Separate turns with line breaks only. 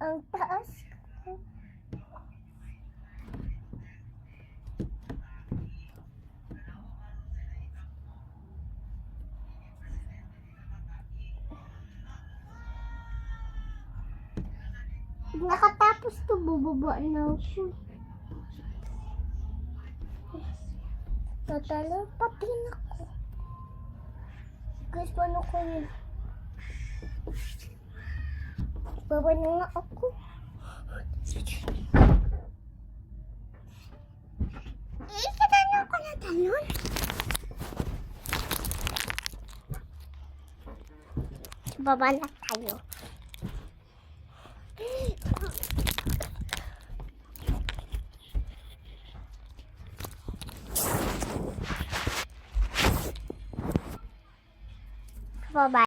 Ang taas. Nakatapos to, bubaba na ako. Tatalo, pati na ko. Guys, paano ko yun? Baba na nga ako. Ikatalo ko na talon. Baba na tayo. Bye-bye.